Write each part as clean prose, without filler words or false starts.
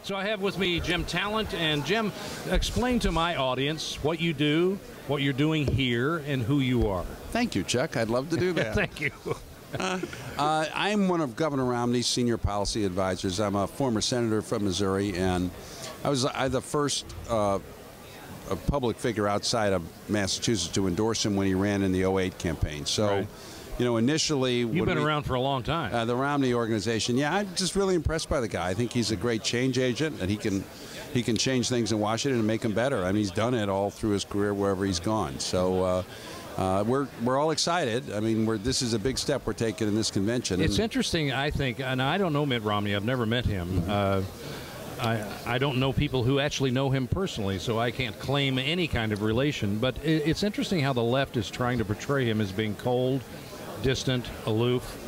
So I have with me Jim Talent. And Jim, explain to my audience what you do, what you're doing here, and who you are. Thank you, Chuck. I'd love to do that. Thank you. I'm one of Governor Romney's senior policy advisors. I'm a former senator from Missouri, and I was the first a public figure outside of Massachusetts to endorse him when he ran in the '08 campaign. So, right. You know, initially... You've been around for a long time. The Romney organization, yeah, I'm just really impressed by the guy. I think he's a great change agent, and he can change things in Washington and make them better. I mean, he's done it all through his career wherever he's gone. So we're all excited. I mean, this is a big step we're taking in this convention. It's interesting, I think, and I don't know Mitt Romney. I've never met him. I don't know people who actually know him personally, so I can't claim any kind of relation. But it's interesting how the left is trying to portray him as being cold, distant, aloof.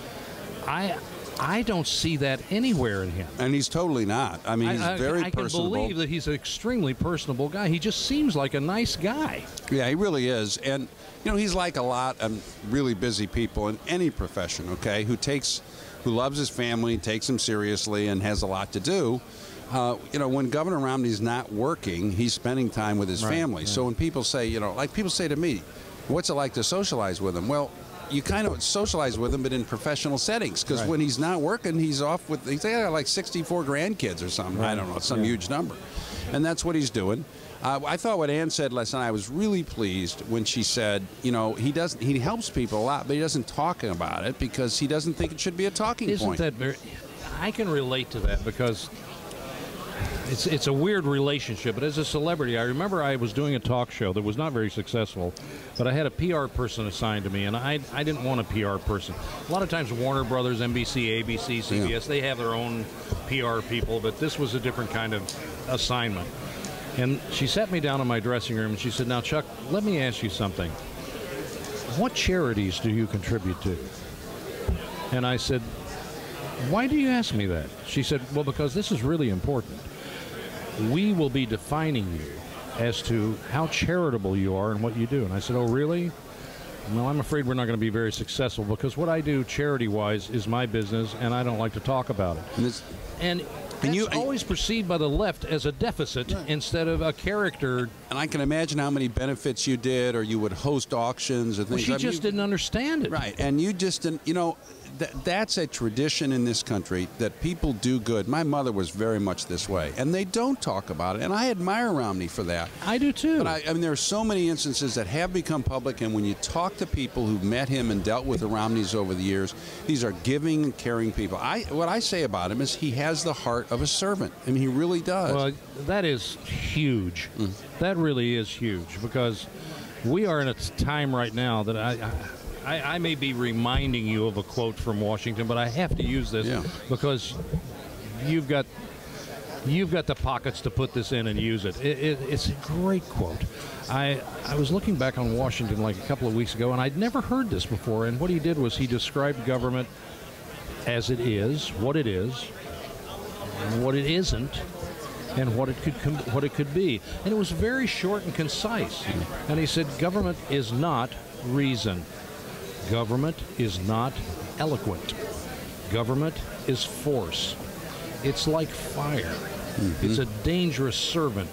I don't see that anywhere in him. And he's totally not. I mean, he's very personable. I can believe that he's an extremely personable guy. He just seems like a nice guy. Yeah, he really is. And, you know, he's like a lot of really busy people in any profession, okay, who loves his family, takes him seriously, and has a lot to do. You know, when Governor Romney's not working, he's spending time with his family. Right. So when people say, you know, like people say to me, what's it like to socialize with him? Well, you kind of socialize with him, but in professional settings, because when he's not working, he's off with, he's got like 64 grandkids or something. Right. I don't know, some huge number. And that's what he's doing. I thought what Ann said last night, I was really pleased when she said, you know, he helps people a lot, but he doesn't talk about it because he doesn't think it should be a talking point. Isn't that I can relate to that because it's a weird relationship, but as a celebrity, I remember I was doing a talk show that was not very successful, but I had a PR person assigned to me, and I didn't want a PR person. A lot of times Warner Brothers, NBC, ABC, CBS, they have their own PR people, but this was a different kind of assignment. And she sat me down in my dressing room, and she said, now, Chuck, let me ask you something. What charities do you contribute to? And I said, why do you ask me that? She said, well, because this is really important. We will be defining you as to how charitable you are and what you do. And I said, oh, really? Well, I'm afraid we're not going to be very successful because what I do charity-wise is my business, and I don't like to talk about it. And that's always perceived by the left as a deficit instead of a character. And I can imagine how many benefits you did, or you would host auctions or things. Well, she just didn't understand it. Right, and you just didn't, you know, that's a tradition in this country that people do good. My mother was very much this way, and they don't talk about it, and I admire Romney for that. I do too. But I mean, there are so many instances that have become public, and when you talk to people who've met him and dealt with the Romneys over the years, these are giving and caring people. What I say about him is he has the heart of a servant. I mean, he really does. Well, that is huge. That really is huge, because we are in a time right now that I may be reminding you of a quote from Washington, but I have to use this because you've got the pockets to put this in and use it. It's a great quote. I was looking back on Washington like a couple of weeks ago, and I'd never heard this before, and what he did was he described government as it is, what it isn't, and what it could be. And it was very short and concise. And he said, government is not reason. Government is not eloquent. Government is force. It's like fire. It's a dangerous servant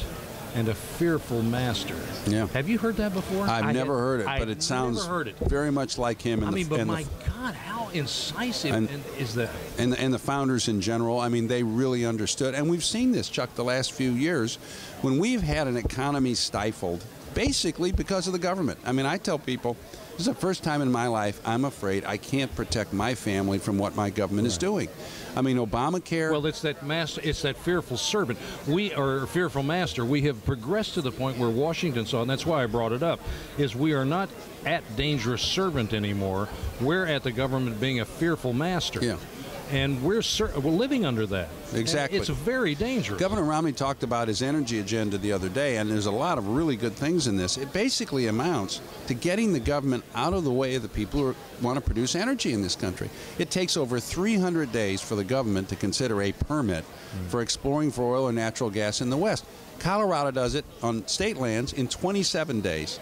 and a fearful master. Yeah. Have you heard that before? I've never heard it, but it sounds very much like him. I mean, but my God, how incisive is that? And the founders in general, I mean, they really understood. And we've seen this, Chuck, the last few years, when we've had an economy stifled, basically because of the government. I mean, I tell people, this is the first time in my life I'm afraid I can't protect my family from what my government is doing. I mean, Obamacare. Well, it's that master. It's that fearful servant. We are fearful master. We have progressed to the point where Washington saw, and that's why I brought it up, is we are not at dangerous servant anymore. We're at the government being a fearful master. Yeah. And we're living under that. Exactly. And it's very dangerous. Governor Romney talked about his energy agenda the other day, and there's a lot of really good things in this. It basically amounts to getting the government out of the way of the people who want to produce energy in this country. It takes over 300 days for the government to consider a permit for exploring for oil or natural gas in the West. Colorado does it on state lands in 27 days.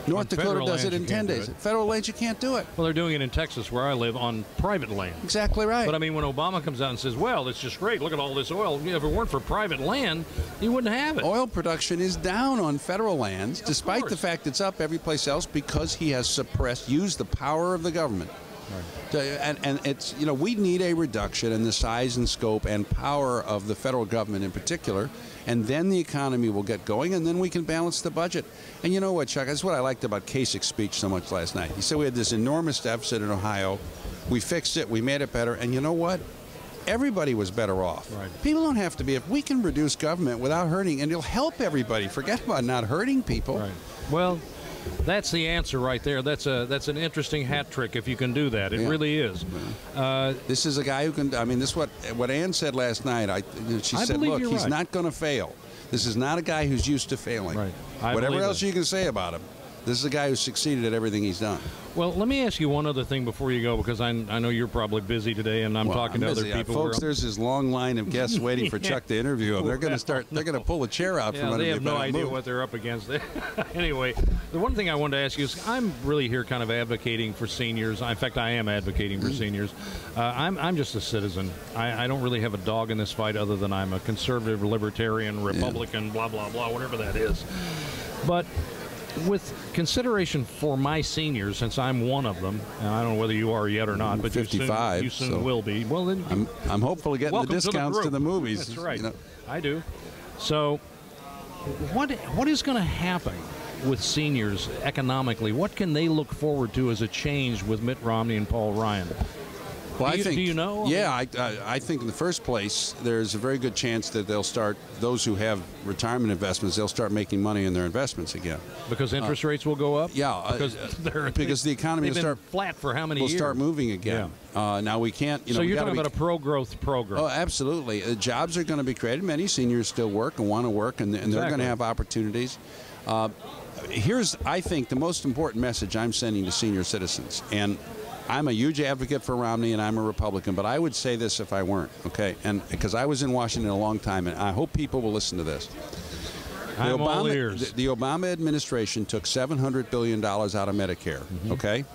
North Dakota federal does it land, in 10 days. Federal lands, you can't do it. Well, they're doing it in Texas, where I live, on private land. Exactly right. But I mean, when Obama comes out and says, well, it's just great, look at all this oil, if it weren't for private land, you wouldn't have it. Oil production is down on federal lands, despite the fact it's up every place else, because he has used the power of the government. Right. And it's, you know, we need a reduction in the size and scope and power of the federal government in particular, and then the economy will get going, and then we can balance the budget. And you know what, Chuck, that's what I liked about Kasich's speech so much last night. He said we had this enormous deficit in Ohio, we fixed it, we made it better, and you know what? Everybody was better off. Right. People don't have to be, if we can reduce government without hurting, and it'll help everybody. Forget about not hurting people. Right. Well, that's the answer right there. That's an interesting hat trick if you can do that. It really is. This is a guy who can. I mean, this is what Ann said last night. She said, "Look, he's not going to fail. This is not a guy who's used to failing. Right. Whatever else you can say about him, this is a guy who's succeeded at everything he's done." Well, let me ask you one other thing before you go, because I know you're probably busy today, and I'm talking to other people. Folks, there's this long line of guests waiting for Chuck to interview him. They're going to pull a chair out from under me. They have no idea what they're up against. Anyway, the one thing I wanted to ask you is, I'm really here kind of advocating for seniors. In fact, I am advocating for seniors. I'm just a citizen. I don't really have a dog in this fight, other than I'm a conservative, libertarian, Republican, blah, blah, blah, whatever that is. But with consideration for my seniors, since I'm one of them, and I don't know whether you are yet or not, but 55, you soon will be. Well, then I'm hopeful of getting the discounts to the movies. That's right. You know. I do. So, what is going to happen with seniors economically? What can they look forward to as a change with Mitt Romney and Paul Ryan? Well, do you know? Yeah, I think in the first place, there's a very good chance that they'll start, those who have retirement investments, they'll start making money in their investments again. Because interest rates will go up? Yeah. Because the economy will start flat for how many years? Will start moving again. Yeah. Now we can't, So you're talking about a pro-growth program? Oh, absolutely. Jobs are going to be created. Many seniors still work and want to work, and they're going to have opportunities. Here's, I think, the most important message I'm sending to senior citizens. And I'm a huge advocate for Romney, and I'm a Republican, but I would say this if I weren't, okay? And because I was in Washington a long time, and I hope people will listen to this. I'm all ears. The Obama administration took $700 billion out of Medicare, okay?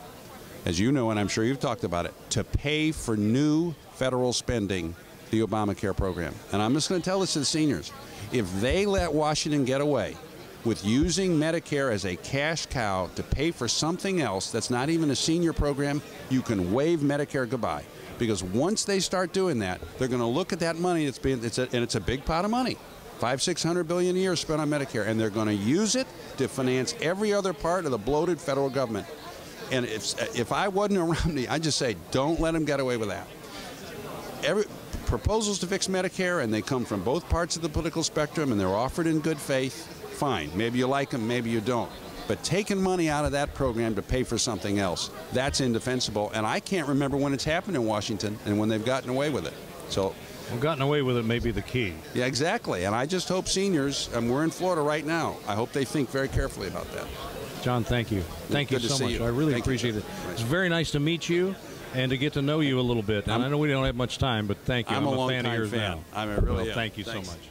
As you know, and I'm sure you've talked about it, to pay for new federal spending, the Obamacare program. And I'm just going to tell this to the seniors. If they let Washington get away with using Medicare as a cash cow to pay for something else that's not even a senior program, you can wave Medicare goodbye. Because once they start doing that, they're going to look at that money and it's a big pot of money. $500–600 billion a year spent on Medicare, and they're going to use it to finance every other part of the bloated federal government. And if I wasn't a Romney, I'd just say, don't let them get away with that. Proposals to fix Medicare, and they come from both parts of the political spectrum, and they're offered in good faith. Fine. Maybe you like them, maybe you don't. But taking money out of that program to pay for something else, that's indefensible. And I can't remember when it's happened in Washington and when they've gotten away with it. So, well, gotten away with it may be the key. Yeah, exactly. And I just hope seniors, and we're in Florida right now, I hope they think very carefully about that. John, thank you. Thank you so much. I really appreciate it. It's very nice to meet you and to get to know you a little bit. And I know we don't have much time, but thank you. I'm a fan of yours fan. now. I'm a really thank you so much.